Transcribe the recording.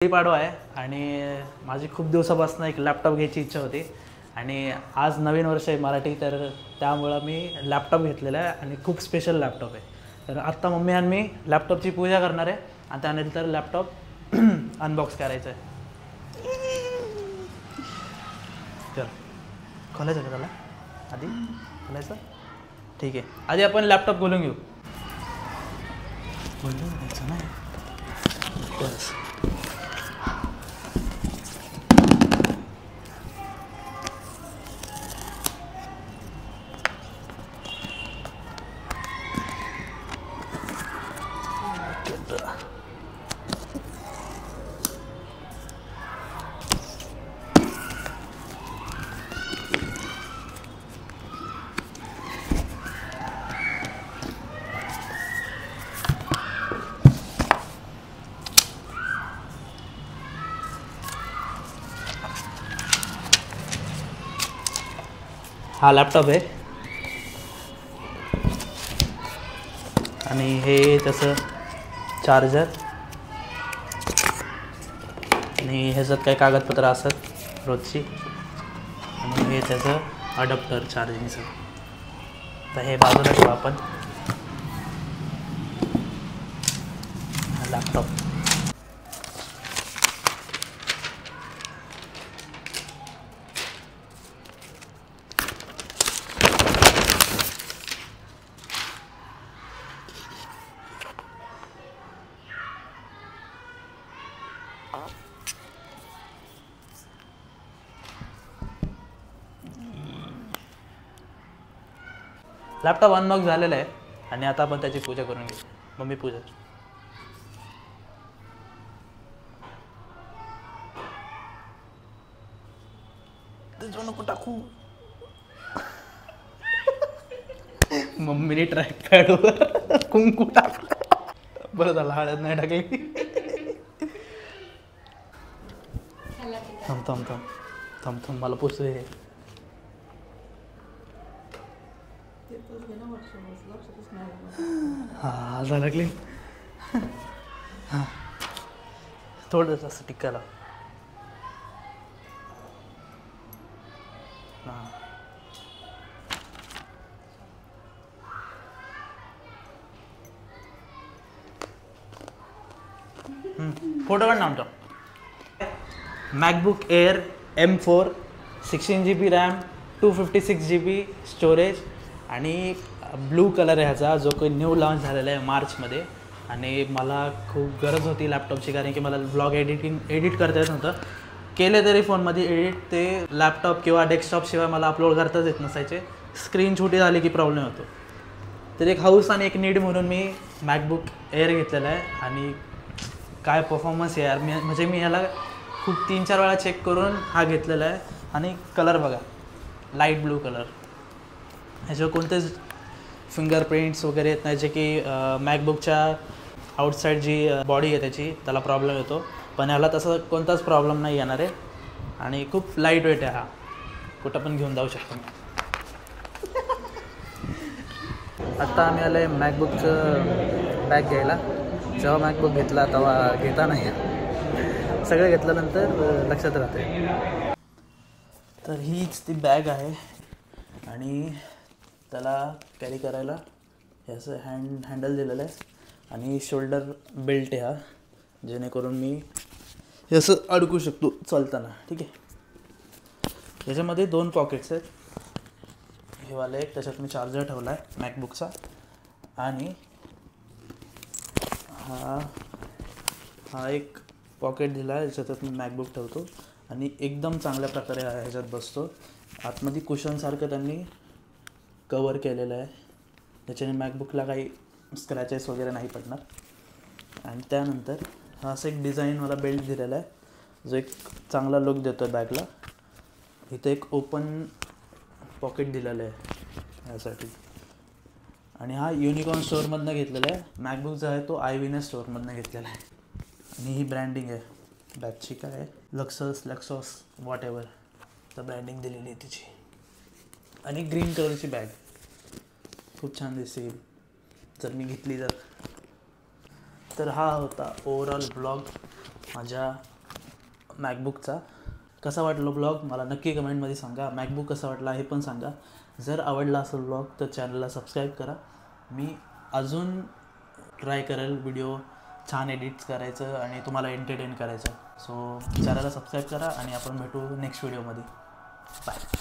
पाडवा आहे आणि माझी खूप दिवसापासून एक लॅपटॉप घ्यायची इच्छा होती आणि आज नवीन वर्ष आहे मराठी, तर त्यामुळं मी लॅपटॉप घेतलेला आहे आणि खूप स्पेशल लॅपटॉप आहे. तर आत्ता मम्मी आणि मी लॅपटॉपची पूजा करणार आहे आणि त्यानंतर लॅपटॉप अनबॉक्स करायचं आहे. चल खोलायचं का त्याला आधी? खोलायचं, ठीक आहे. आधी आपण लॅपटॉप खोलून घेऊ. खोलून घ्यायचं नाही बस. हा लॅपटॉप आहे आणि हे त्याचं चार्जर आणि ह्याच्यात काही कागदपत्र असतात रोजची आणि हे त्याचं अडॅप्टर चार्जिंगचं. तर हे बाजूला ठेवू आपण. लॅपटॉप लॅपटॉप अनबॉक्स झालेला आहे आणि आता आपण त्याची पूजा करून घेऊ. मम्मी पूजा. त्याचं नको टाकू. मम्मीने ट्रॅक पॅडवर कुंकू टाकलं. बरं झालं हळद नाही टाकली. थांब थांब थांब थांब थांब मला पुसू दे. हां झालं क्लीन. हां थोडंसं असं टिकायला. हां फोटो काढ ना आमचा. MacBook air M4 16 GB RAM 256 GB storage आणि ब्लू कलर आहे ह्याचा, जो काही न्यू लॉन्च झालेला आहे मार्चमध्ये. आणि मला खूप गरज होती लॅपटॉपची, कारण की मला ब्लॉग एडिट करता येत नव्हतं. केले तरी फोनमध्ये एडिट, ते लॅपटॉप किंवा डेस्कटॉपशिवाय मला अपलोड करताच येत नसायचे. स्क्रीन छोटी झाली की प्रॉब्लेम होतो. तर एक हाऊस आणि एक नीड म्हणून मी मॅकबुक एअर घेतलेला आहे. आणि काय परफॉर्मन्स आहे यार, म्हणजे मी ह्याला खूप 3-4 वेळा चेक करून हा घेतलेला आहे. आणि कलर बघा, लाईट ब्लू कलर. ह्याच्यावर कोणतेच फिंगरप्रिंट्स वगैरे येत नाही, जे की मॅकबुकच्या आउटसाईड जी बॉडी आहे त्याची, त्याला प्रॉब्लेम येतो. पण ह्याला तसं कोणताच प्रॉब्लेम नाही येणार आहे. आणि खूप लाईट वेट आहे हा, कुठं पण घेऊन जाऊ शकतो. आत्ता आम्ही आलो आहे मॅकबुकचं बॅग घ्यायला. जेव्हा मॅकबुक घेतला तेव्हा घेता नाही, सगळं घेतल्यानंतर लक्षात राहते. तर हीच ती बॅग आहे आणि त्याला कॅरी करायला हे असं हँडल दिलेलं आहे आणि शोल्डर बेल्ट आहे हा, जेणेकरून मी हे असं अडकू शकतो चालताना. ठीक आहे. याच्यामध्ये 2 पॉकेट्स आहेत. हे वाले एक, त्याच्यात मी चार्जर ठेवला आहे मॅकबुकचा. आणि हा एक पॉकेट दिला आहे, ज्याच्यात मी मॅकबुक ठेवतो आणि एकदम चांगल्या प्रकारे ह्याच्यात बसतो. आतमध्ये कुशनसारखं त्यांनी कवर केलेलं आहे, त्याच्याने मॅकबुकला काही स्क्रॅचेस वगैरे नाही पडणार. आणि त्यानंतर हा असं एक डिझाईनवाला बेल्ट दिलेला आहे, जो एक चांगला लुक देतो आहे बॅगला. इथं एक ओपन पॉकेट दिलेलं आहे यासाठी. आणि हा युनिकॉर्न स्टोअरमधनं घेतलेला आहे. मॅकबुक जो आहे तो IVNS स्टोअरमधनं घेतलेला आहे. आणि ही ब्रँडिंग आहे बॅगची, काय आहे लक्सॉस वॉट एव्हर, तर ब्रँडिंग दिलेली आहे तिची. आणि ग्रीन कलरची बॅग खूप छान दिसते जर मी घेतली तर. हा होता ओव्हरऑल ब्लॉग. माझ्या मॅकबुकचा. कसा वाटला ब्लॉग मला नक्की कमेंटमध्ये सांगा. मॅकबुक कसा वाटला हे पण सांगा. जर आवडला असेल ब्लॉग तर चॅनलला सबस्क्राईब करा. मी अजून ट्राय करेल व्हिडिओ छान एडिट्स करायचं आणि तुम्हाला एंटरटेन करायचं. सो चॅनलला सबस्क्राईब करा आणि आपण भेटू नेक्स्ट व्हिडिओमध्ये. बाय.